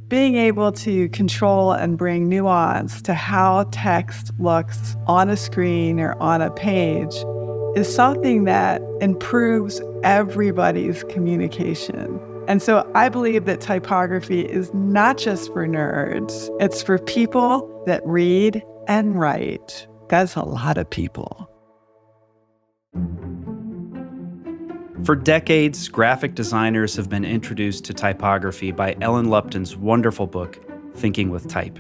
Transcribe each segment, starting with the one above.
being able to control and bring nuance to how text looks on a screen or on a page is something that improves everybody's communication. And so I believe that typography is not just for nerds. It's for people that read and write. That's a lot of people. For decades, graphic designers have been introduced to typography by Ellen Lupton's wonderful book, Thinking with Type.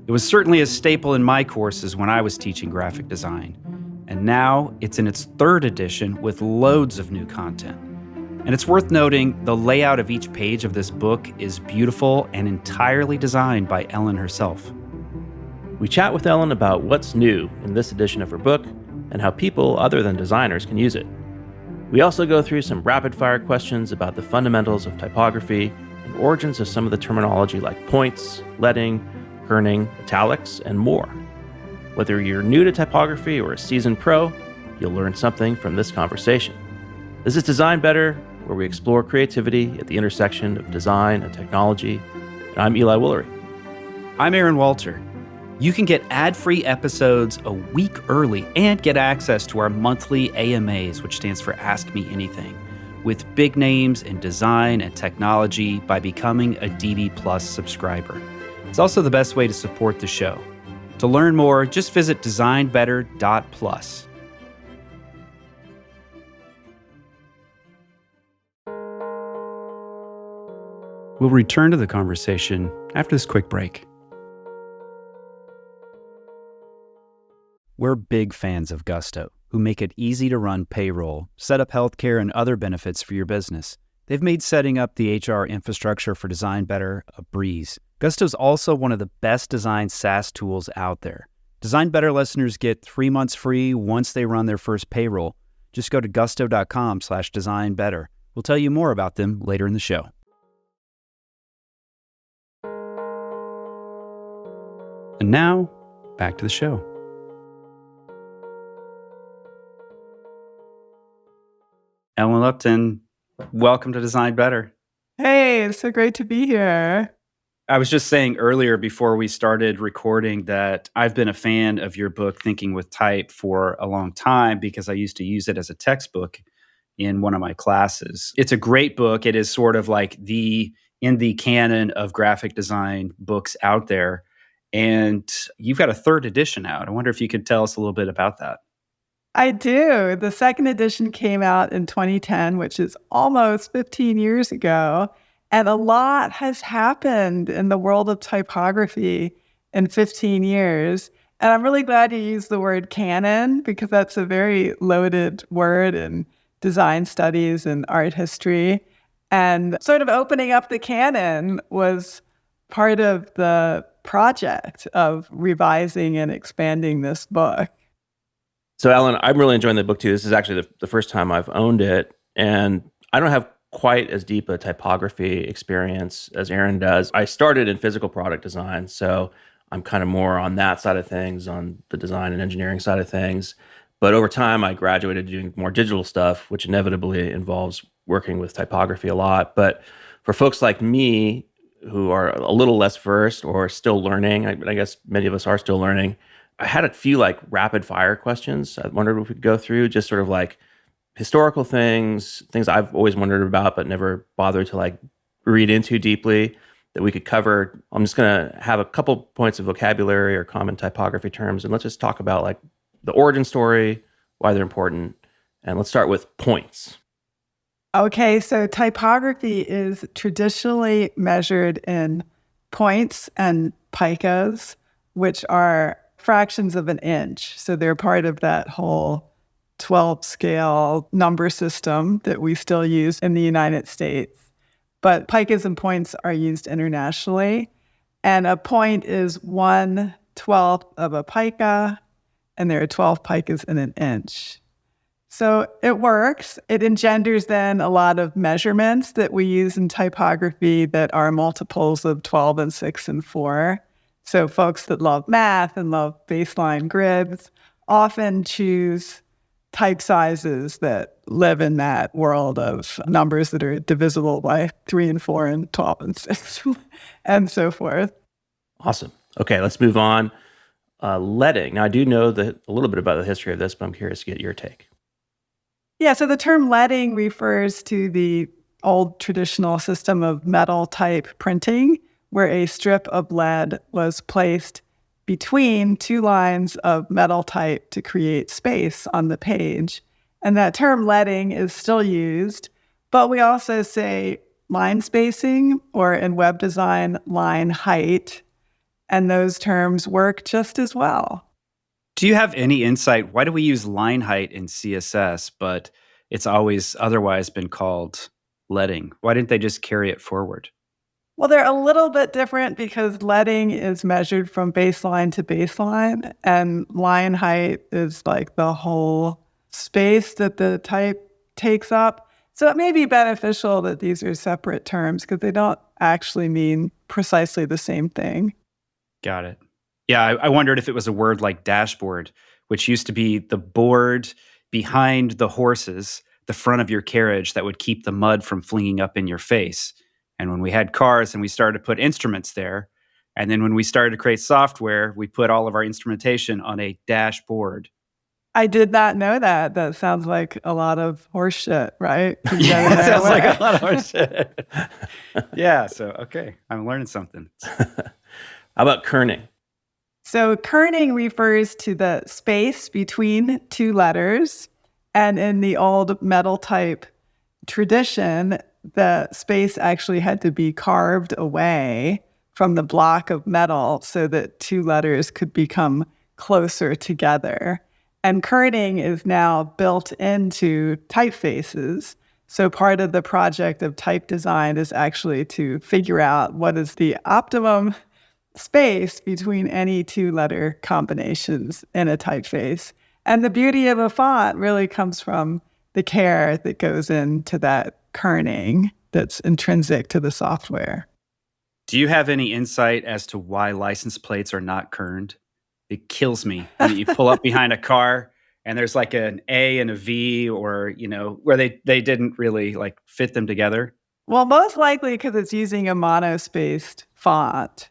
It was certainly a staple in my courses when I was teaching graphic design. And now it's in its third edition with loads of new content. And it's worth noting the layout of each page of this book is beautiful and entirely designed by Ellen herself. We chat with Ellen about what's new in this edition of her book and how people other than designers can use it. We also go through some rapid-fire questions about the fundamentals of typography and origins of some of the terminology like points, leading, kerning, italics, and more. Whether you're new to typography or a seasoned pro, you'll learn something from this conversation. This is Design Better, where we explore creativity at the intersection of design and technology. And I'm Eli Woolery. I'm Aarron Walter. You can get ad-free episodes a week early and get access to our monthly AMAs, which stands for Ask Me Anything, with big names in design and technology by becoming a DB Plus subscriber. It's also the best way to support the show. To learn more, just visit designbetter.plus. We'll return to the conversation after this quick break. We're big fans of Gusto, who make it easy to run payroll, set up healthcare, and other benefits for your business. They've made setting up the HR infrastructure for Design Better a breeze. Gusto's also one of the best designed SaaS tools out there. Design Better listeners get 3 months free once they run their first payroll. Just go to gusto.com/designbetter. We'll tell you more about them later in the show. And now, back to the show. Ellen Lupton, welcome to Design Better. Hey, it's so great to be here. I was just saying earlier before we started recording that I've been a fan of your book, Thinking with Type, for a long time because I used to use it as a textbook in one of my classes. It's a great book. It is sort of like in the canon of graphic design books out there. And you've got a third edition out. I wonder if you could tell us a little bit about that. I do. The second edition came out in 2010, which is almost 15 years ago. And a lot has happened in the world of typography in 15 years. And I'm really glad you used the word canon because that's a very loaded word in design studies and art history. And sort of opening up the canon was part of the project of revising and expanding this book. So Ellen, I'm really enjoying the book too. This is actually the first time I've owned it. And I don't have quite as deep a typography experience as Aarron does. I started in physical product design, so I'm kind of more on that side of things, on the design and engineering side of things. But over time, I graduated doing more digital stuff, which inevitably involves working with typography a lot. But for folks like me who are a little less versed or still learning, I guess many of us are still learning, I had a few like rapid fire questions I wondered if we could go through, just sort of like historical things I've always wondered about but never bothered to like read into deeply that we could cover. I'm just going to have a couple points of vocabulary or common typography terms, and let's just talk about like the origin story, why they're important, and let's start with points. Okay, so typography is traditionally measured in points and picas, which are fractions of an inch. So they're part of that whole 12 scale number system that we still use in the United States. But picas and points are used internationally. And a point is 1/12 of a pica, and there are 12 picas in an inch. So it works. It engenders then a lot of measurements that we use in typography that are multiples of 12 and 6 and 4. So folks that love math and love baseline grids often choose type sizes that live in that world of numbers that are divisible by 3 and 4 and 12 and 6 and so forth. Awesome. Okay, let's move on. Leading. Now, I do know a little bit about the history of this, but I'm curious to get your take. Yeah, so the term leading refers to the old traditional system of metal type printing, where a strip of lead was placed between 2 lines of metal type to create space on the page. And that term leading is still used, but we also say line spacing, or in web design, line height, and those terms work just as well. Do you have any insight? Why do we use line height in CSS, but it's always otherwise been called leading? Why didn't they just carry it forward? Well, they're a little bit different because leading is measured from baseline to baseline, and line height is like the whole space that the type takes up. So it may be beneficial that these are separate terms because they don't actually mean precisely the same thing. Got it. Yeah, I wondered if it was a word like dashboard, which used to be the board behind the horses, the front of your carriage that would keep the mud from flinging up in your face. And when we had cars and we started to put instruments there, and then when we started to create software, we put all of our instrumentation on a dashboard. I did not know that. That sounds like a lot of horse shit, right? Yeah, it sounds like a lot of horse shit. Yeah, so, okay, I'm learning something. How about kerning? So kerning refers to the space between 2 letters. And in the old metal type tradition, the space actually had to be carved away from the block of metal so that 2 letters could become closer together. And kerning is now built into typefaces. So part of the project of type design is actually to figure out what is the optimum space between any 2-letter combinations in a typeface. And the beauty of a font really comes from the care that goes into that kerning that's intrinsic to the software. Do you have any insight as to why license plates are not kerned? It kills me when you pull up behind a car and there's like an A and a V, or, where they didn't really like fit them together. Well, most likely because it's using a monospaced font.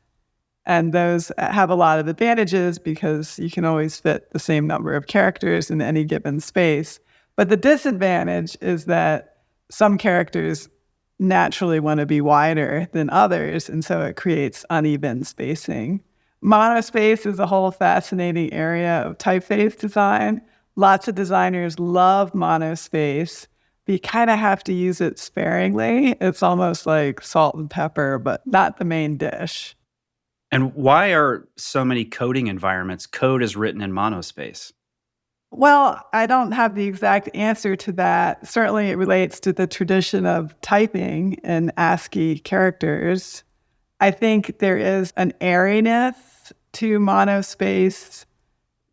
And those have a lot of advantages because you can always fit the same number of characters in any given space. But the disadvantage is that some characters naturally want to be wider than others, and so it creates uneven spacing. Monospace is a whole fascinating area of typeface design. Lots of designers love monospace, but you kind of have to use it sparingly. It's almost like salt and pepper, but not the main dish. And why are so many coding environments, code is written in monospace? Well, I don't have the exact answer to that. Certainly it relates to the tradition of typing in ASCII characters. I think there is an airiness to monospace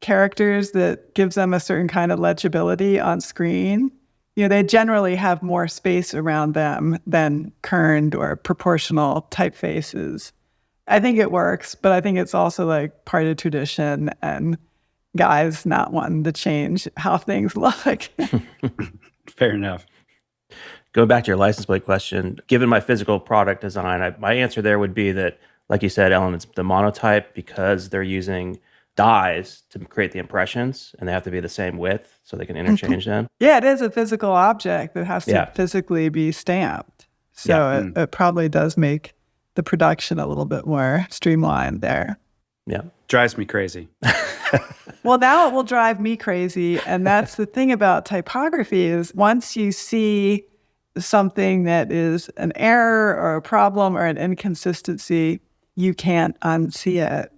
characters that gives them a certain kind of legibility on screen. They generally have more space around them than kerned or proportional typefaces. I think it works, but I think it's also like part of tradition and guys not wanting to change how things look. Fair enough. Going back to your license plate question, given my physical product design, my answer there would be that, like you said, Ellen, it's the monotype because they're using dies to create the impressions and they have to be the same width so they can interchange them. Yeah, it is a physical object that has to physically be stamped. So it probably does make the production a little bit more streamlined there. Yeah. Drives me crazy. Well, now it will drive me crazy. And that's the thing about typography is once you see something that is an error or a problem or an inconsistency, you can't unsee it.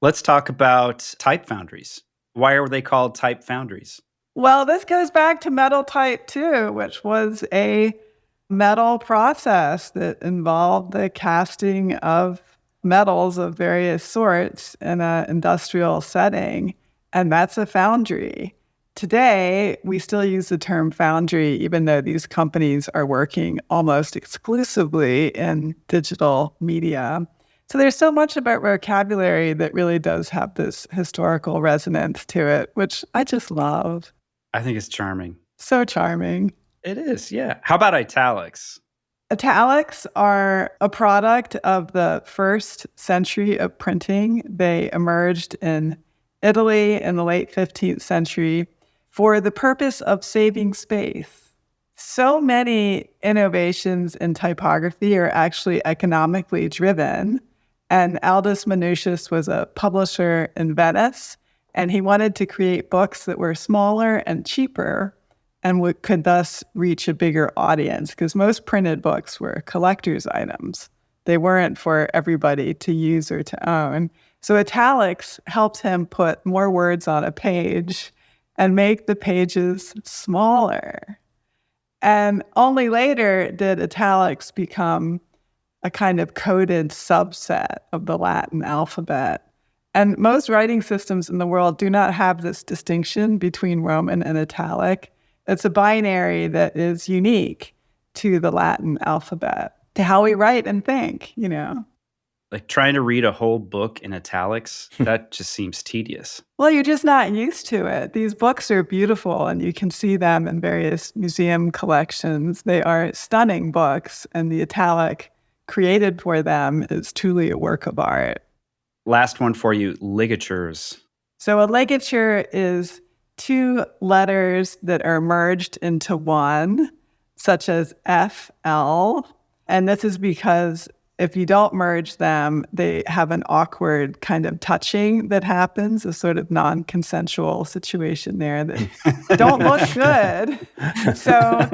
Let's talk about type foundries. Why are they called type foundries? Well, this goes back to metal type too, which was a metal process that involved the casting of metals of various sorts in an industrial setting, and that's a foundry. Today, we still use the term foundry, even though these companies are working almost exclusively in digital media. So there's so much about vocabulary that really does have this historical resonance to it, which I just love. I think it's charming. So charming. It is, yeah. How about italics? Italics are a product of the first century of printing. They emerged in Italy in the late 15th century for the purpose of saving space. So many innovations in typography are actually economically driven. And Aldus Manutius was a publisher in Venice, and he wanted to create books that were smaller and cheaper and could thus reach a bigger audience, because most printed books were collector's items. They weren't for everybody to use or to own. So italics helped him put more words on a page and make the pages smaller. And only later did italics become a kind of coded subset of the Latin alphabet. And most writing systems in the world do not have this distinction between Roman and italic. It's a binary that is unique to the Latin alphabet, to how we write and think, Like trying to read a whole book in italics, that just seems tedious. Well, you're just not used to it. These books are beautiful, and you can see them in various museum collections. They are stunning books, and the italic created for them is truly a work of art. Last one for you, ligatures. So a ligature is two letters that are merged into one, such as FL. And this is because if you don't merge them, they have an awkward kind of touching that happens, a sort of non-consensual situation there that don't look good. So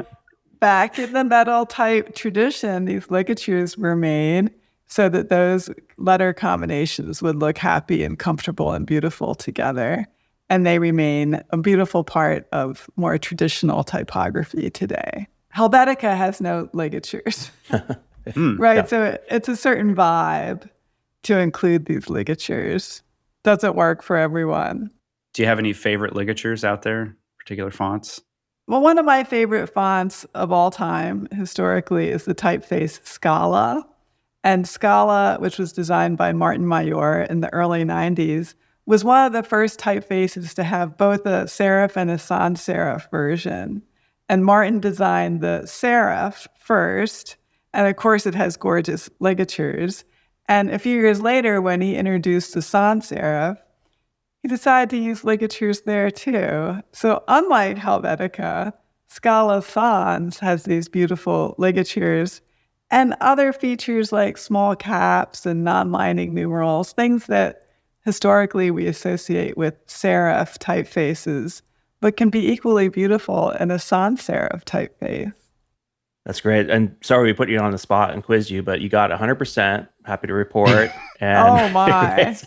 back in the metal type tradition, these ligatures were made so that those letter combinations would look happy and comfortable and beautiful together. And they remain a beautiful part of more traditional typography today. Helvetica has no ligatures, right? Yeah. So it's a certain vibe to include these ligatures. Doesn't work for everyone. Do you have any favorite ligatures out there, particular fonts? Well, one of my favorite fonts of all time, historically, is the typeface Scala. And Scala, which was designed by Martin Mayor in the early 90s, was one of the first typefaces to have both a serif and a sans serif version. And Martin designed the serif first, and of course it has gorgeous ligatures. And a few years later, when he introduced the sans serif, he decided to use ligatures there too. So unlike Helvetica, Scala Sans has these beautiful ligatures and other features like small caps and non-lining numerals, things that historically we associate with serif typefaces, but can be equally beautiful in a sans serif typeface. That's great. And sorry we put you on the spot and quizzed you, but you got 100%. Happy to report. And oh, my.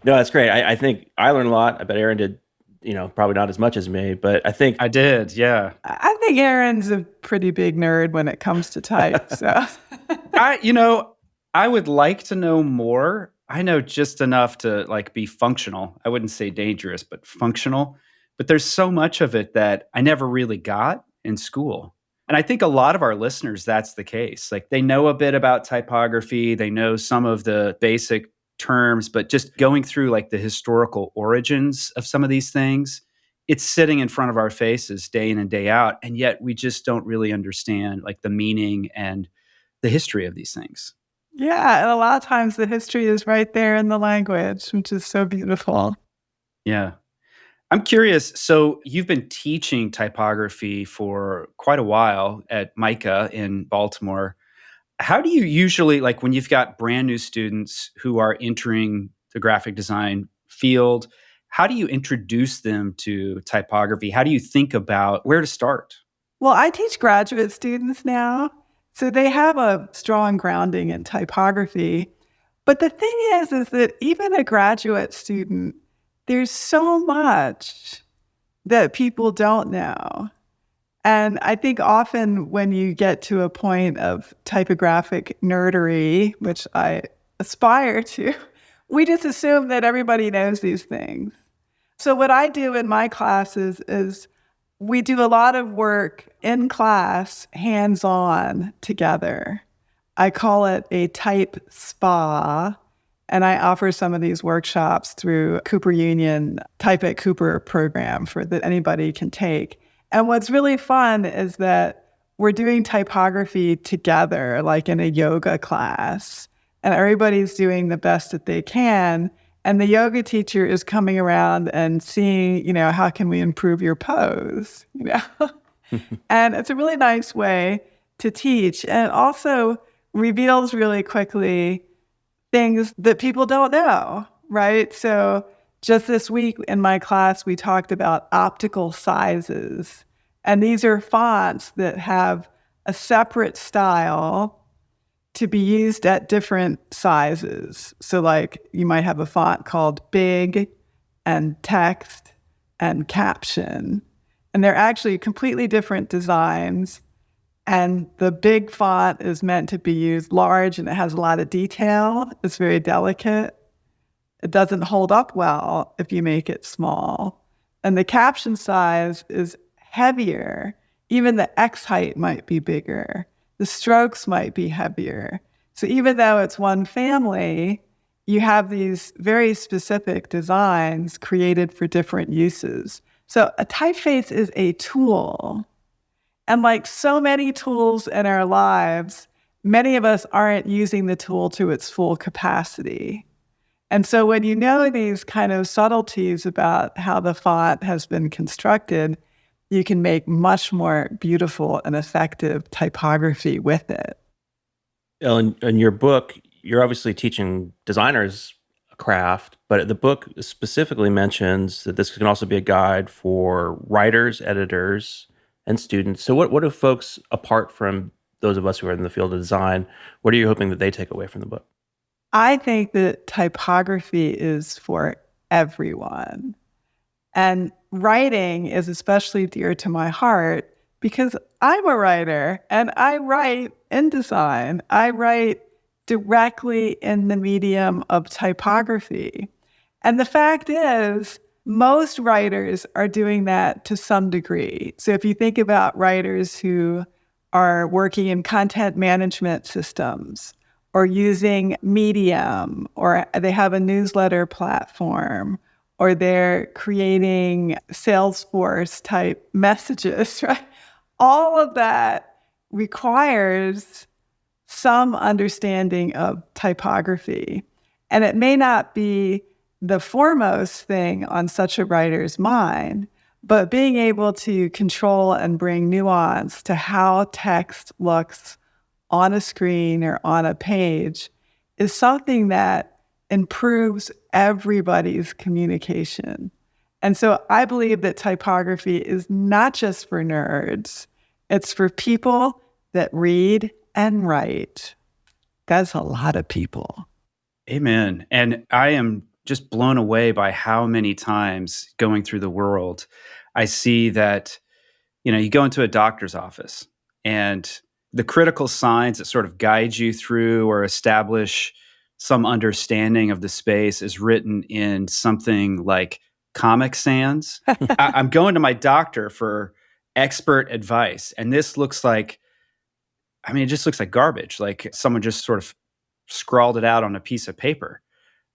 No, that's great. I think I learned a lot. I bet Aarron did, probably not as much as me, but I think I did, yeah. I think Aaron's a pretty big nerd when it comes to type. So I would like to know more. I know just enough to be functional. I wouldn't say dangerous, but functional. But there's so much of it that I never really got in school. And I think a lot of our listeners, that's the case. They know a bit about typography. They know some of the basic terms, but just going through the historical origins of some of these things, it's sitting in front of our faces day in and day out. And yet we just don't really understand the meaning and the history of these things. Yeah, and a lot of times the history is right there in the language, which is so beautiful. Yeah. I'm curious, so you've been teaching typography for quite a while at MICA in Baltimore. How do you usually, when you've got brand new students who are entering the graphic design field, how do you introduce them to typography? How do you think about where to start? Well, I teach graduate students now, so they have a strong grounding in typography. But the thing is that even a graduate student, there's so much that people don't know. And I think often when you get to a point of typographic nerdery, which I aspire to, we just assume that everybody knows these things. So what I do in my classes is we do a lot of work in class, hands-on together. I call it a type spa. And I offer some of these workshops through Cooper Union Type at Cooper program that anybody can take. And what's really fun is that we're doing typography together, like in a yoga class, and everybody's doing the best that they can. And the yoga teacher is coming around and seeing, how can we improve your pose, And it's a really nice way to teach. And it also reveals really quickly things that people don't know, right? So just this week in my class, we talked about optical sizes. And these are fonts that have a separate style to be used at different sizes. So like you might have a font called big and text and caption. And they're actually completely different designs. And the big font is meant to be used large and it has a lot of detail. It's very delicate. It doesn't hold up well if you make it small. And the caption size is heavier. Even the X height might be bigger. The strokes might be heavier. So even though it's one family, you have these very specific designs created for different uses. So a typeface is a tool. And like so many tools in our lives, many of us aren't using the tool to its full capacity. And so when you know these kind of subtleties about how the font has been constructed, you can make much more beautiful and effective typography with it. Ellen, in your book, you're obviously teaching designers a craft, but the book specifically mentions that this can also be a guide for writers, editors, and students. So what do folks, apart from those of us who are in the field of design, what are you hoping that they take away from the book? I think that typography is for everyone. And writing is especially dear to my heart because I'm a writer and I write in design. I write directly in the medium of typography. And the fact is, most writers are doing that to some degree. So if you think about writers who are working in content management systems or using Medium, or they have a newsletter platform, or they're creating Salesforce type messages, right? All of that requires some understanding of typography. And it may not be the foremost thing on such a writer's mind, but being able to control and bring nuance to how text looks on a screen or on a page is something that improves everybody's communication. And so I believe that typography is not just for nerds. It's for people that read and write. That's a lot of people. Amen. And I am just blown away by how many times going through the world I see that, you go into a doctor's office and the critical signs that sort of guide you through or establish some understanding of the space is written in something like Comic Sans. I'm going to my doctor for expert advice, and this looks like, it just looks like garbage, like someone just sort of scrawled it out on a piece of paper.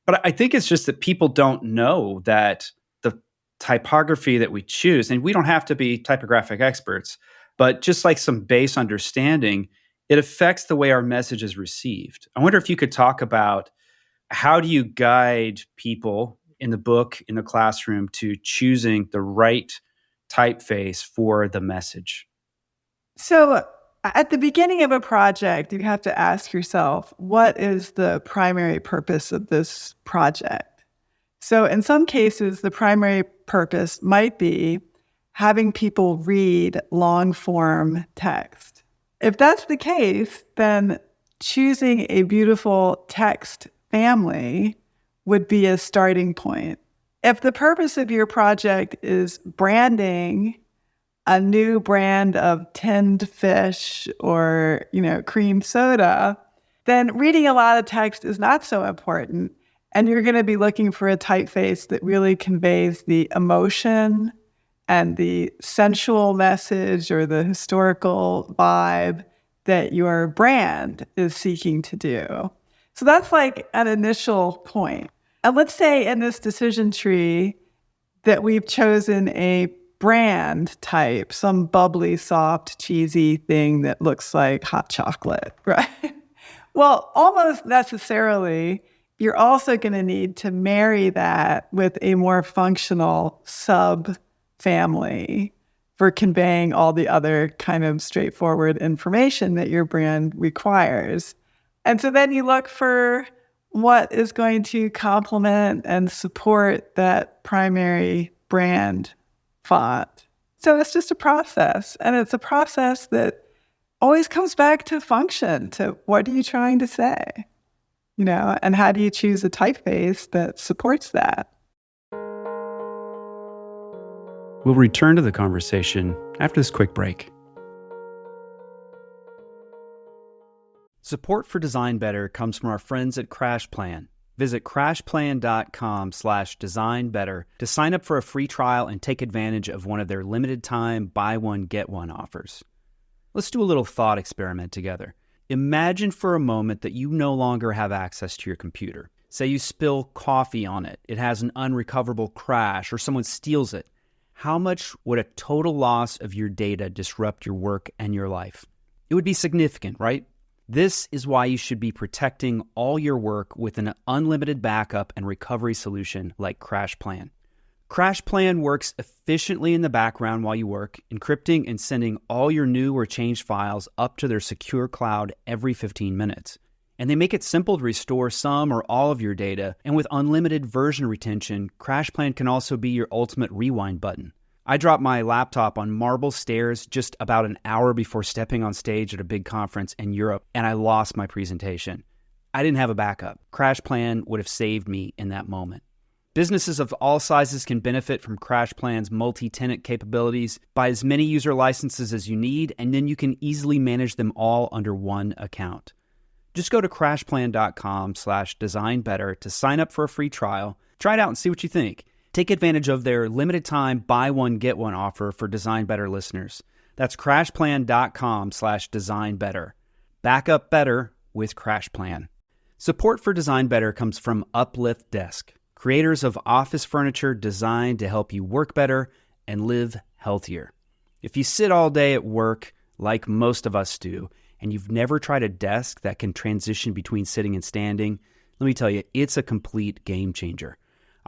But I think it's just that people don't know that the typography that we choose, and we don't have to be typographic experts, but just like some base understanding, it affects the way our message is received. I wonder if you could talk about how do you guide people in the book, in the classroom, to choosing the right typeface for the message? So at the beginning of a project, you have to ask yourself, what is the primary purpose of this project? So in some cases, the primary purpose might be having people read long-form text. If that's the case, then choosing a beautiful text family would be a starting point. If the purpose of your project is branding a new brand of tinned fish or, cream soda, then reading a lot of text is not so important. And you're going to be looking for a typeface that really conveys the emotion and the sensual message or the historical vibe that your brand is seeking to do. So that's like an initial point. And let's say in this decision tree that we've chosen a brand type, some bubbly, soft, cheesy thing that looks like hot chocolate, right? Well, almost necessarily, you're also going to need to marry that with a more functional sub-family for conveying all the other kind of straightforward information that your brand requires. And so then you look for what is going to complement and support that primary brand font. So it's just a process. And it's a process that always comes back to function, to what are you trying to say? And how do you choose a typeface that supports that? We'll return to the conversation after this quick break. Support for Design Better comes from our friends at CrashPlan. Visit crashplan.com/designbetter to sign up for a free trial and take advantage of one of their limited time buy one, get one offers. Let's do a little thought experiment together. Imagine for a moment that you no longer have access to your computer. Say you spill coffee on it, it has an unrecoverable crash, or someone steals it. How much would a total loss of your data disrupt your work and your life? It would be significant, right? This is why you should be protecting all your work with an unlimited backup and recovery solution like CrashPlan. CrashPlan works efficiently in the background while you work, encrypting and sending all your new or changed files up to their secure cloud every 15 minutes. And they make it simple to restore some or all of your data, and with unlimited version retention, CrashPlan can also be your ultimate rewind button. I dropped my laptop on marble stairs just about an hour before stepping on stage at a big conference in Europe, and I lost my presentation. I didn't have a backup. CrashPlan would have saved me in that moment. Businesses of all sizes can benefit from CrashPlan's multi-tenant capabilities. Buy as many user licenses as you need, and then you can easily manage them all under one account. Just go to crashplan.com/designbetter to sign up for a free trial. Try it out and see what you think. Take advantage of their limited time buy one, get one offer for Design Better listeners. That's crashplan.com/designbetter. Back up better with CrashPlan. Support for Design Better comes from Uplift Desk, creators of office furniture designed to help you work better and live healthier. If you sit all day at work, like most of us do, and you've never tried a desk that can transition between sitting and standing, let me tell you, it's a complete game changer.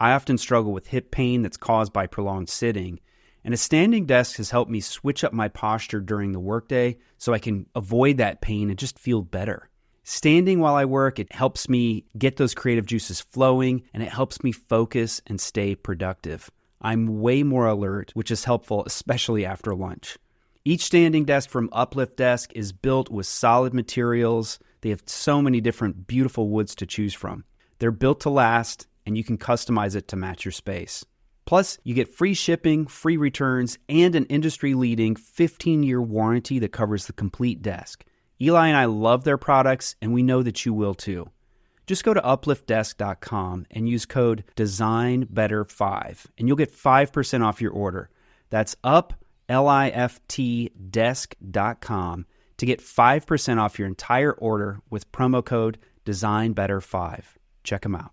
I often struggle with hip pain that's caused by prolonged sitting, and a standing desk has helped me switch up my posture during the workday so I can avoid that pain and just feel better. Standing while I work, it helps me get those creative juices flowing, and it helps me focus and stay productive. I'm way more alert, which is helpful, especially after lunch. Each standing desk from Uplift Desk is built with solid materials. They have so many different beautiful woods to choose from. They're built to last, and you can customize it to match your space. Plus, you get free shipping, free returns, and an industry-leading 15-year warranty that covers the complete desk. Eli and I love their products, and we know that you will too. Just go to upliftdesk.com and use code DESIGNBETTER5, and you'll get 5% off your order. That's upliftdesk.com to get 5% off your entire order with promo code DESIGNBETTER5. Check them out.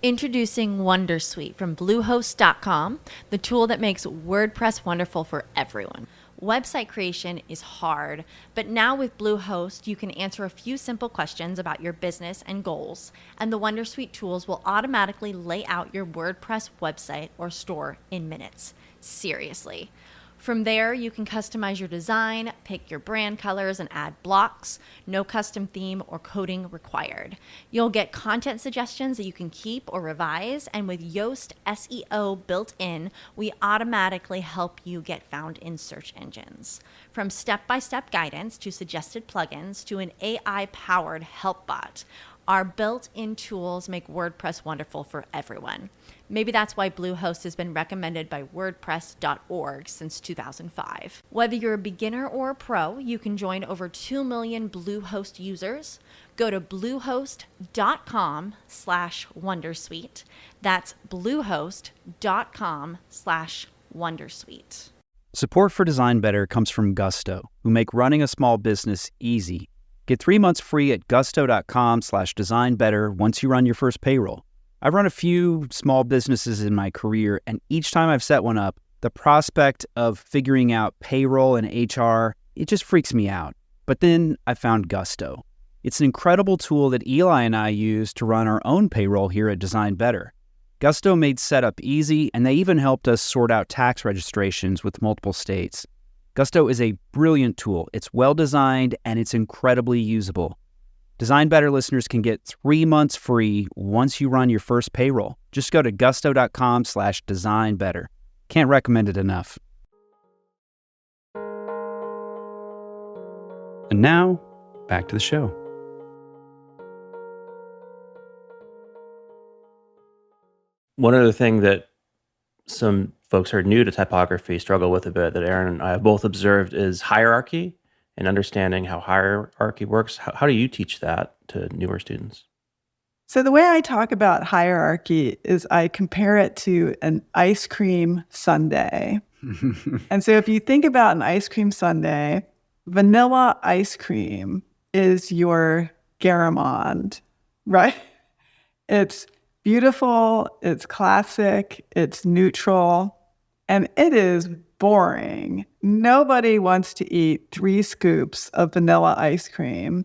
Introducing Wondersuite from Bluehost.com, the tool that makes WordPress wonderful for everyone. Website creation is hard, but now with Bluehost, you can answer a few simple questions about your business and goals, and the Wondersuite tools will automatically lay out your WordPress website or store in minutes. Seriously. From there, you can customize your design, pick your brand colors, and add blocks. No custom theme or coding required. You'll get content suggestions that you can keep or revise, and with Yoast SEO built in, we automatically help you get found in search engines. From step-by-step guidance to suggested plugins to an AI-powered help bot, our built-in tools make WordPress wonderful for everyone. Maybe that's why Bluehost has been recommended by WordPress.org since 2005. Whether you're a beginner or a pro, you can join over 2 million Bluehost users. Go to bluehost.com/wondersuite. That's bluehost.com/wondersuite. Support for Design Better comes from Gusto, who make running a small business easy. Get 3 months free at gusto.com/designbetter once you run your first payroll. I've run a few small businesses in my career, and each time I've set one up, the prospect of figuring out payroll and HR, it just freaks me out. But then I found Gusto. It's an incredible tool that Eli and I use to run our own payroll here at Design Better. Gusto made setup easy, and they even helped us sort out tax registrations with multiple states. Gusto is a brilliant tool. It's well-designed, and it's incredibly usable. Design Better listeners can get 3 months free once you run your first payroll. Just go to gusto.com/designbetter. Can't recommend it enough. And now, back to the show. One other thing that some folks who are new to typography struggle with a bit that Aarron and I have both observed is hierarchy and understanding how hierarchy works. How do you teach that to newer students? So the way I talk about hierarchy is I compare it to an ice cream sundae. And so if you think about an ice cream sundae, vanilla ice cream is your Garamond, right? It's beautiful, it's classic, it's neutral, and it is boring. Nobody wants to eat 3 scoops of vanilla ice cream.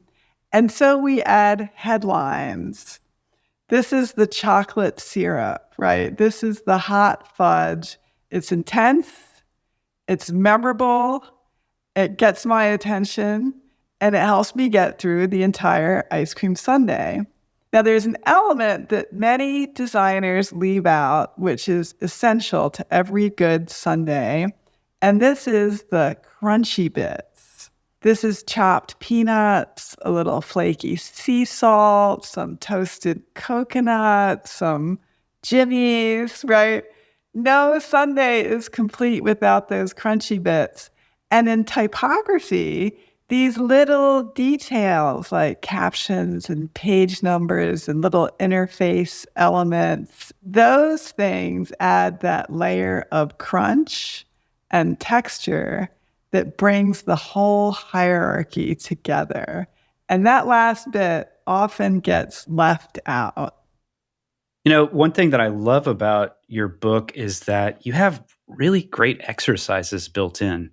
And so we add headlines. This is the chocolate syrup, right? This is the hot fudge. It's intense, it's memorable, it gets my attention, and it helps me get through the entire ice cream sundae. Now, there's an element that many designers leave out, which is essential to every good sundae, and this is the crunchy bits. This is chopped peanuts, a little flaky sea salt, some toasted coconut, some jimmies, right? No sundae is complete without those crunchy bits. And in typography, these little details like captions and page numbers and little interface elements, those things add that layer of crunch and texture that brings the whole hierarchy together. And that last bit often gets left out. You know, one thing that I love about your book is that you have really great exercises built in.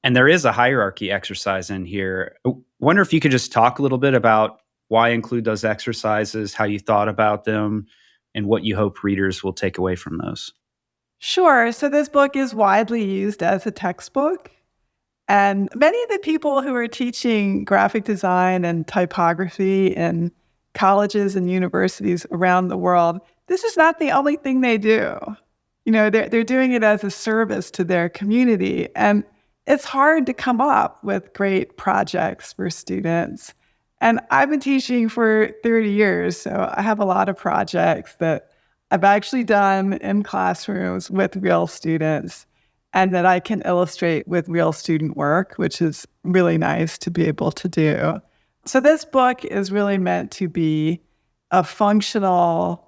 And there is a hierarchy exercise in here. I wonder if you could just talk a little bit about why include those exercises, how you thought about them, and what you hope readers will take away from those. Sure. So this book is widely used as a textbook. And many of the people who are teaching graphic design and typography in colleges and universities around the world, this is not the only thing they do. You know, they're doing it as a service to their community. And it's hard to come up with great projects for students. And I've been teaching for 30 years, so I have a lot of projects that I've actually done in classrooms with real students and that I can illustrate with real student work, which is really nice to be able to do. So this book is really meant to be a functional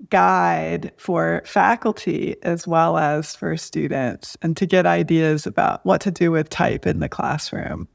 guide for faculty as well as for students and to get ideas about what to do with type in the classroom.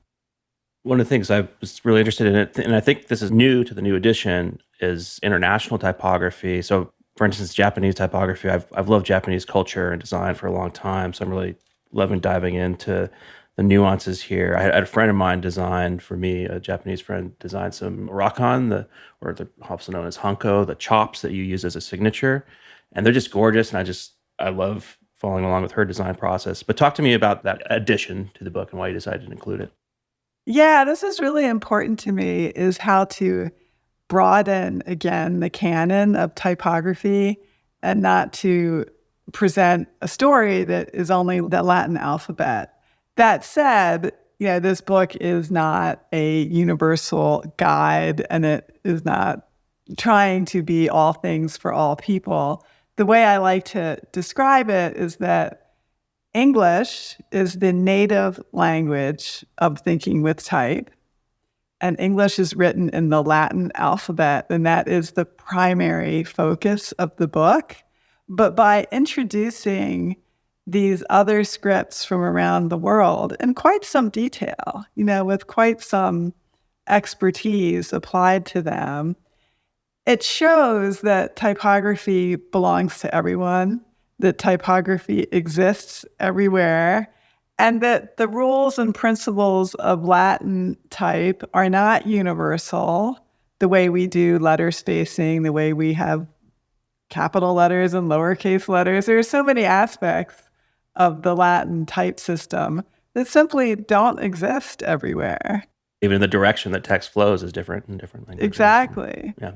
One of the things I was really interested in, and I think this is new to the new edition, is international typography. So, for instance, Japanese typography. I've loved Japanese culture and design for a long time, so I'm really loving diving into the nuances here. I had a friend of mine design for me, a Japanese friend, designed some rakan, or also known as hanko, the chops that you use as a signature. And they're just gorgeous, and I love following along with her design process. But talk to me about that addition to the book and why you decided to include it. Yeah, this is really important to me, is how to broaden, again, the canon of typography and not to present a story that is only the Latin alphabet. That said, you know, this book is not a universal guide, and it is not trying to be all things for all people. The way I like to describe it is that English is the native language of thinking with type, and English is written in the Latin alphabet, and that is the primary focus of the book. But by introducing these other scripts from around the world in quite some detail, you know, with quite some expertise applied to them, it shows that typography belongs to everyone, that typography exists everywhere, and that the rules and principles of Latin type are not universal, the way we do letter spacing, the way we have capital letters and lowercase letters. There are so many aspects of the Latin type system that simply don't exist everywhere. Even the direction that text flows is different in different languages. Exactly. Yeah.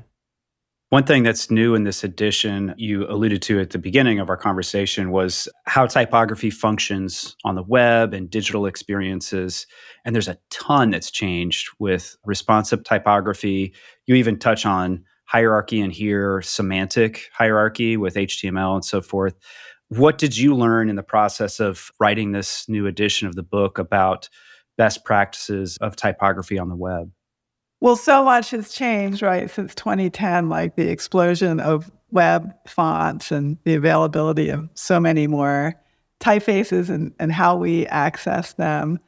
One thing that's new in this edition, you alluded to at the beginning of our conversation, was how typography functions on the web and digital experiences. And there's a ton that's changed with responsive typography. You even touch on hierarchy in here, semantic hierarchy with HTML and so forth. What did you learn in the process of writing this new edition of the book about best practices of typography on the web? Well, so much has changed, right, since 2010, like the explosion of web fonts and the availability of so many more typefaces and how we access them.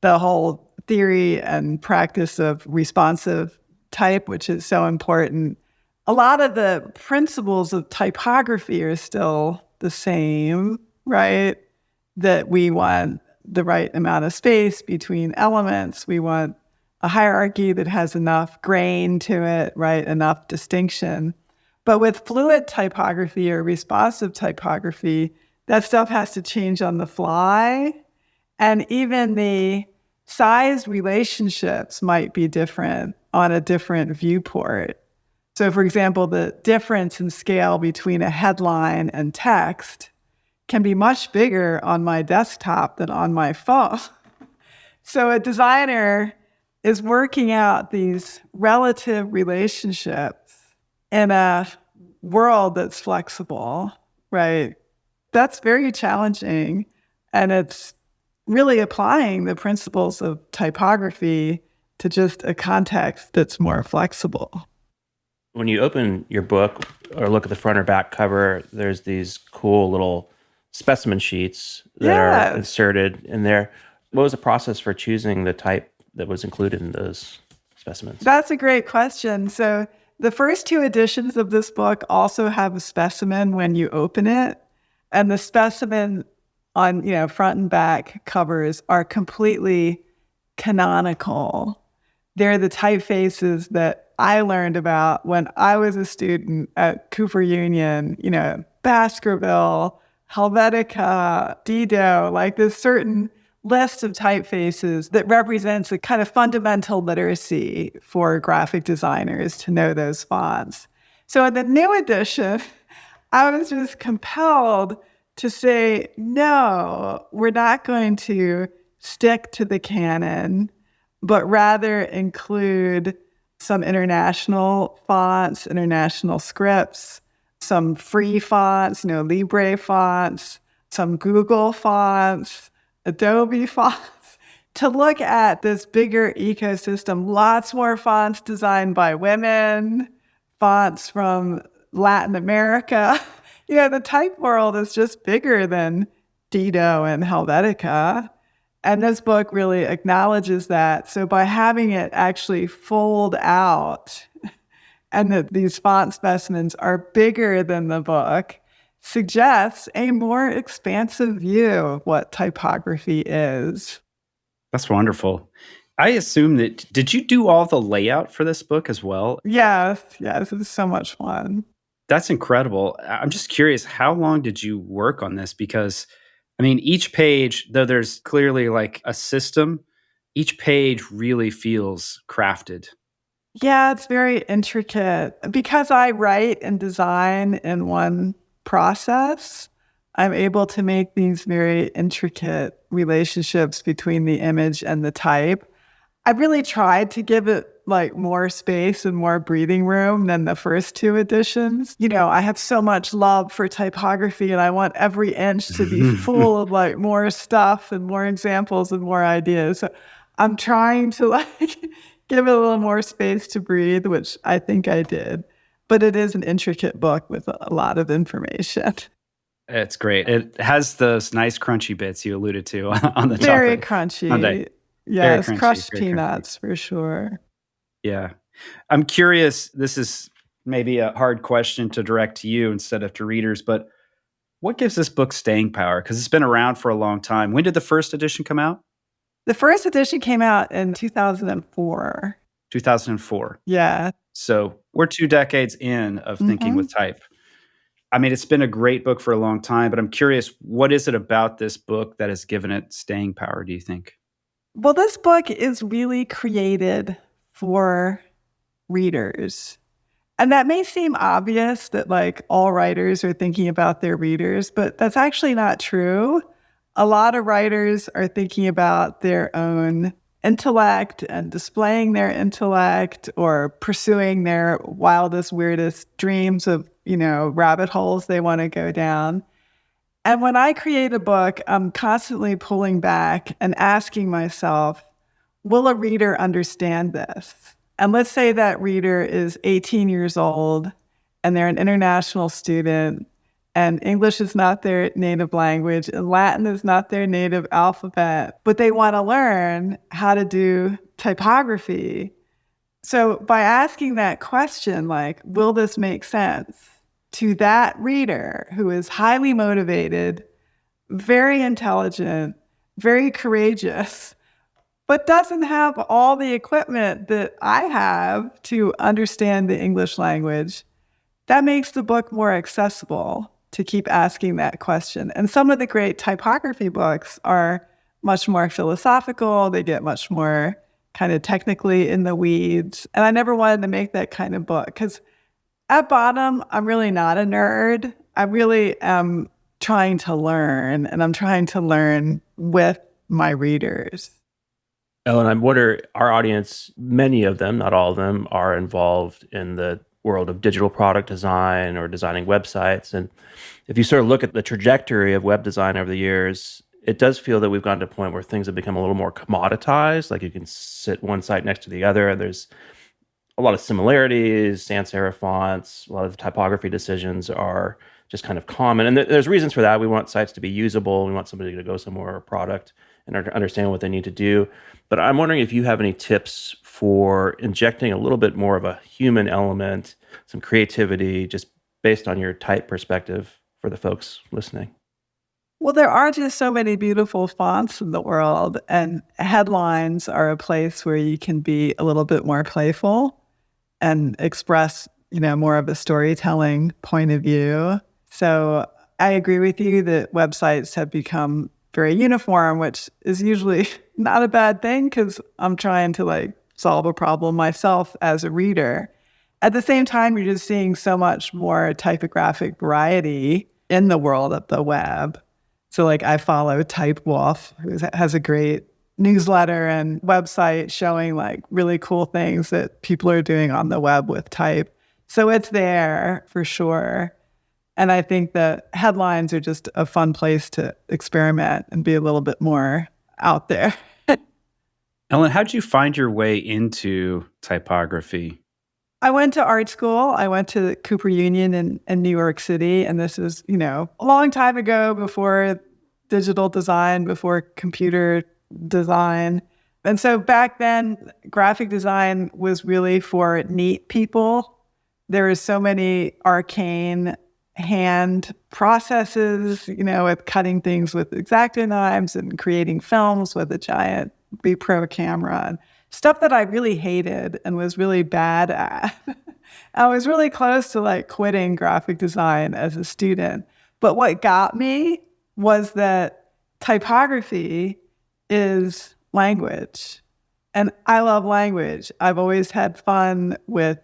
The whole theory and practice of responsive type, which is so important. A lot of the principles of typography are still the same, right? That we want the right amount of space between elements. We want a hierarchy that has enough grain to it, right? Enough distinction. But with fluid typography or responsive typography, that stuff has to change on the fly. And even the size relationships might be different on a different viewport. So for example, the difference in scale between a headline and text can be much bigger on my desktop than on my phone. So a designer is working out these relative relationships in a world that's flexible, right? That's very challenging. And it's really applying the principles of typography to just a context that's more flexible. When you open your book or look at the front or back cover, there's these cool little specimen sheets that are inserted in there. What was the process for choosing the type that was included in those specimens? That's a great question. So the first two editions of this book also have a specimen when you open it. And the specimen on, front and back covers are completely canonical. They're the typefaces that I learned about when I was a student at Cooper Union, Baskerville, Helvetica, Dido, like this certain list of typefaces that represents a kind of fundamental literacy for graphic designers to know those fonts. So in the new edition, I was just compelled to say, no, we're not going to stick to the canon, but rather include some international fonts, international scripts, some free fonts, Libre fonts, some Google fonts, Adobe fonts, to look at this bigger ecosystem. Lots more fonts designed by women, fonts from Latin America. The type world is just bigger than Dido and Helvetica. And this book really acknowledges that. So by having it actually fold out and that these font specimens are bigger than the book, suggests a more expansive view of what typography is. That's wonderful. I assume that, did you do all the layout for this book as well? Yes, it's so much fun. That's incredible. I'm just curious, how long did you work on this? Because, each page, though there's clearly like a system, each page really feels crafted. Yeah, it's very intricate. Because I write and design in one process, I'm able to make these very intricate relationships between the image and the type. I really tried to give it more space and more breathing room than the first two editions. I have so much love for typography and I want every inch to be full of more stuff and more examples and more ideas. So I'm trying to give it a little more space to breathe, which I think I did. But it is an intricate book with a lot of information. It's great. It has those nice crunchy bits you alluded to on the Very chocolate. crunchy. Sundae. Yes, very crunchy, crushed very peanuts for sure. Yeah. I'm curious, this is maybe a hard question to direct to you instead of to readers, but what gives this book staying power? Because it's been around for a long time. When did the first edition come out? The first edition came out in 2004. 2004. Yeah. So we're 2 decades in of thinking Mhm. with type. I mean, it's been a great book for a long time, but I'm curious, what is it about this book that has given it staying power, do you think? Well, this book is really created for readers. And that may seem obvious that like all writers are thinking about their readers, but that's actually not true. A lot of writers are thinking about their own intellect and displaying their intellect or pursuing their wildest, weirdest dreams of, rabbit holes they want to go down. And when I create a book, I'm constantly pulling back and asking myself, will a reader understand this? And let's say that reader is 18 years old and they're an international student and English is not their native language and Latin is not their native alphabet, but they want to learn how to do typography. So by asking that question, like, will this make sense to that reader who is highly motivated, very intelligent, very courageous, but doesn't have all the equipment that I have to understand the English language, that makes the book more accessible to keep asking that question. And some of the great typography books are much more philosophical. They get much more kind of technically in the weeds. And I never wanted to make that kind of book because at bottom, I'm really not a nerd. I really am trying to learn, and I'm trying to learn with my readers. Ellen, I wonder, our audience, many of them, not all of them, are involved in the world of digital product design or designing websites. And if you sort of look at the trajectory of web design over the years, it does feel that we've gotten to a point where things have become a little more commoditized. Like you can sit one site next to the other, and there's a lot of similarities, sans serif fonts, a lot of the typography decisions are just kind of common. And there's reasons for that. We want sites to be usable. We want somebody to go somewhere, a product, and understand what they need to do. But I'm wondering if you have any tips for injecting a little bit more of a human element, some creativity, just based on your type perspective for the folks listening. Well, there are just so many beautiful fonts in the world, and headlines are a place where you can be a little bit more playful and express, more of a storytelling point of view. So I agree with you that websites have become very uniform, which is usually not a bad thing because I'm trying to solve a problem myself as a reader. At the same time, you're just seeing so much more typographic variety in the world of the web. So I follow Type Wolf, who has a great newsletter and website showing really cool things that people are doing on the web with type. So it's there for sure. And I think that headlines are just a fun place to experiment and be a little bit more out there. Ellen, how did you find your way into typography? I went to art school. I went to Cooper Union in New York City. And this is, a long time ago, before digital design, before computer design. And so back then, graphic design was really for neat people. There are so many arcane hand processes, with cutting things with X-Acto knives and creating films with a giant B-Pro camera and stuff that I really hated and was really bad at. I was really close to quitting graphic design as a student. But what got me was that typography is language. And I love language. I've always had fun with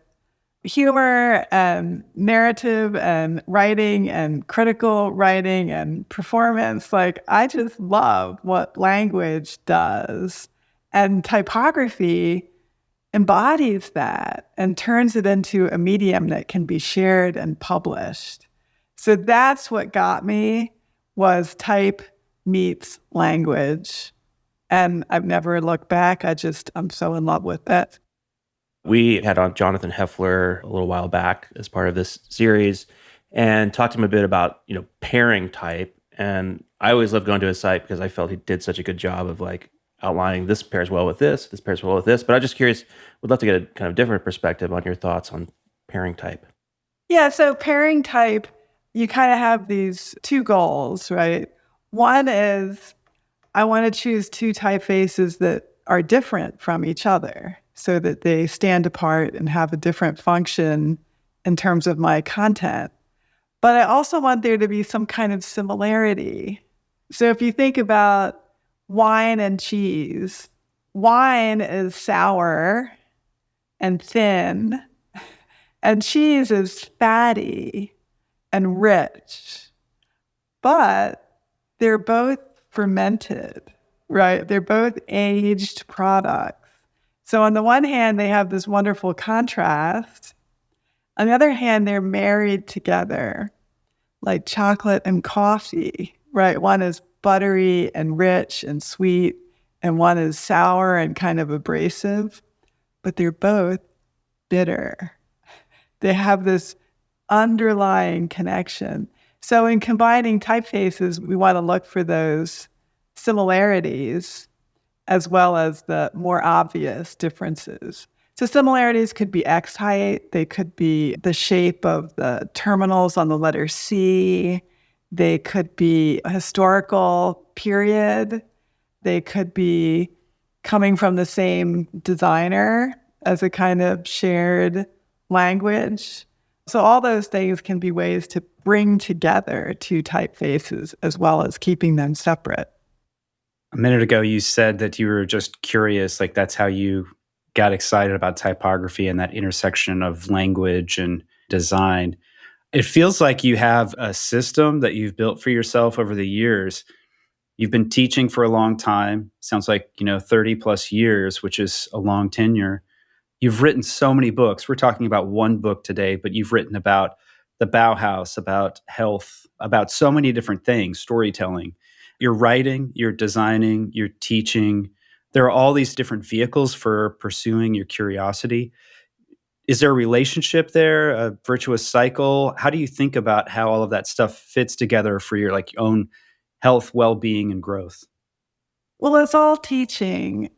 humor and narrative and writing and critical writing and performance. I just love what language does. And typography embodies that and turns it into a medium that can be shared and published. So that's what got me, was type meets language. And I've never looked back. I'm so in love with it. We had on Jonathan Heffler a little while back as part of this series and talked to him a bit about, pairing type. And I always loved going to his site because I felt he did such a good job of outlining this pairs well with this pairs well with this. But I'm just curious, would love to get a kind of different perspective on your thoughts on pairing type. Yeah, so pairing type, you kind of have these two goals, right? One is I want to choose two typefaces that are different from each other so that they stand apart and have a different function in terms of my content. But I also want there to be some kind of similarity. So if you think about wine and cheese, wine is sour and thin, and cheese is fatty and rich. But they're both fermented, right? They're both aged products. So on the one hand, they have this wonderful contrast. On the other hand, they're married together, like chocolate and coffee, right? One is buttery and rich and sweet, and one is sour and kind of abrasive, but they're both bitter. They have this underlying connection. So in combining typefaces, we want to look for those similarities as well as the more obvious differences. So similarities could be X height. They could be the shape of the terminals on the letter C. They could be a historical period. They could be coming from the same designer as a kind of shared language. So all those things can be ways to bring together two typefaces as well as keeping them separate. A minute ago, you said that you were just curious, like that's how you got excited about typography and that intersection of language and design. It feels like you have a system that you've built for yourself over the years. You've been teaching for a long time. Sounds like, 30 plus years, which is a long tenure. You've written so many books. We're talking about one book today, but you've written about the Bauhaus, about health, about so many different things, storytelling. You're writing, you're designing, you're teaching. There are all these different vehicles for pursuing your curiosity. Is there a relationship there, a virtuous cycle? How do you think about how all of that stuff fits together for your own health, well-being, and growth? Well, it's all teaching.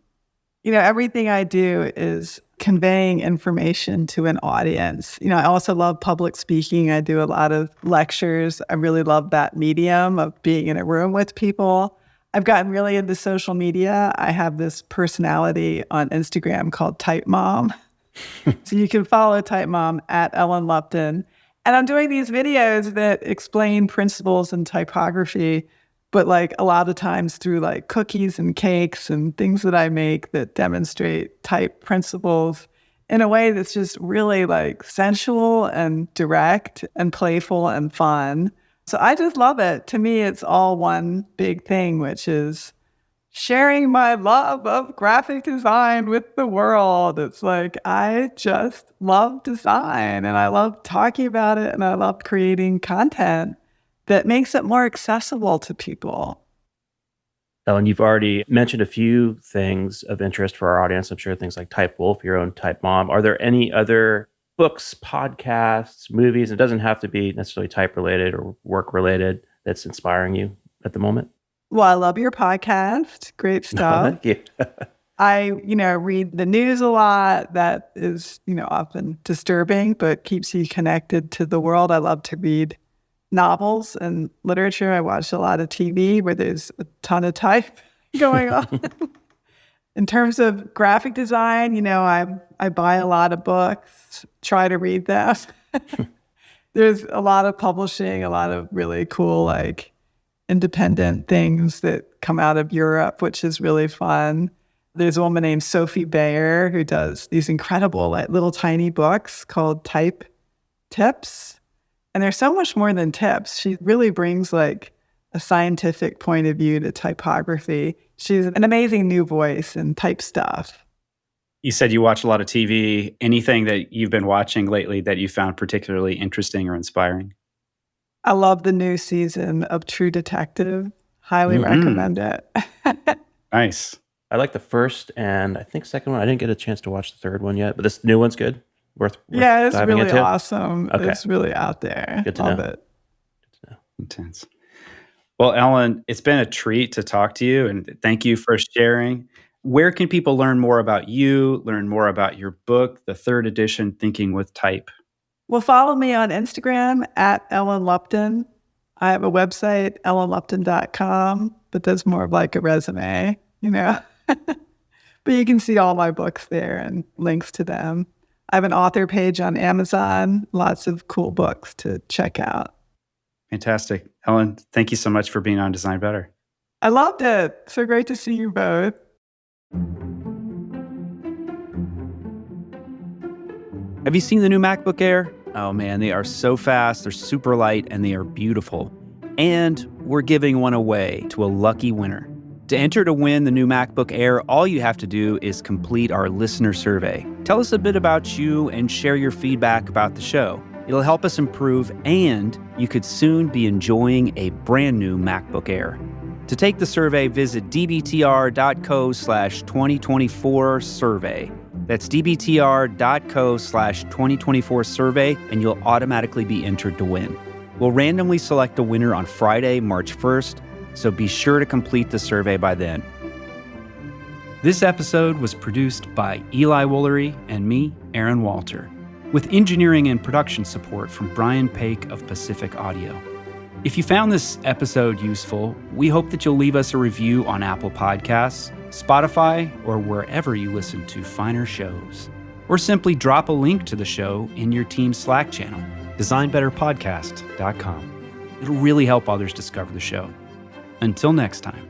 Everything I do is conveying information to an audience. I also love public speaking. I do a lot of lectures. I really love that medium of being in a room with people. I've gotten really into social media. I have this personality on Instagram called Type Mom. So you can follow Type Mom at Ellen Lupton. And I'm doing these videos that explain principles in typography, but a lot of times through cookies and cakes and things that I make that demonstrate type principles in a way that's just really sensual and direct and playful and fun. So I just love it. To me, it's all one big thing, which is sharing my love of graphic design with the world. It's I just love design and I love talking about it and I love creating content that makes it more accessible to people. Ellen, you've already mentioned a few things of interest for our audience. I'm sure things like Type Wolf, your own Type Mom. Are there any other books, podcasts, movies? It doesn't have to be necessarily type related or work related that's inspiring you at the moment. Well, I love your podcast. Great stuff. Thank you. I, read the news a lot. That is, often disturbing, but keeps you connected to the world. I love to read novels and literature. I watch a lot of TV where there's a ton of type going on. In terms of graphic design, I buy a lot of books, try to read them. There's a lot of publishing, a lot of really cool, independent things that come out of Europe, which is really fun. There's a woman named Sophie Bayer who does these incredible, little tiny books called Type Tips. And they're so much more than tips. She really brings a scientific point of view to typography. She's an amazing new voice in type stuff. You said you watch a lot of TV. Anything that you've been watching lately that you found particularly interesting or inspiring? I love the new season of True Detective. Highly recommend it. Nice. I like the first and I think second one. I didn't get a chance to watch the third one yet, but this new one's good. Worth yeah, it's diving really into. awesome. Okay. It's really out there. Good to love know. it. Good to know. Intense. Well, Ellen, it's been a treat to talk to you, and thank you for sharing. Where can people learn more about you, learn more about your book, the third edition, Thinking with Type? Well, follow me on Instagram at Ellen Lupton. I have a website, ellenlupton.com, but that's more of like a resume, But you can see all my books there and links to them. I have an author page on Amazon, lots of cool books to check out. Fantastic. Ellen, thank you so much for being on Design Better. I loved it. So great to see you both. Have you seen the new MacBook Air? Oh man, they are so fast, they're super light, and they are beautiful. And we're giving one away to a lucky winner. To enter to win the new MacBook Air, all you have to do is complete our listener survey. Tell us a bit about you and share your feedback about the show. It'll help us improve, and you could soon be enjoying a brand new MacBook Air. To take the survey, visit dbtr.co/2024survey. That's dbtr.co/2024survey, and you'll automatically be entered to win. We'll randomly select a winner on Friday, March 1st, so be sure to complete the survey by then. This episode was produced by Eli Woolery and me, Aarron Walter, with engineering and production support from Brian Paik of Pacific Audio. If you found this episode useful, we hope that you'll leave us a review on Apple Podcasts, Spotify, or wherever you listen to finer shows. Or simply drop a link to the show in your team's Slack channel, designbetterpodcast.com. It'll really help others discover the show. Until next time.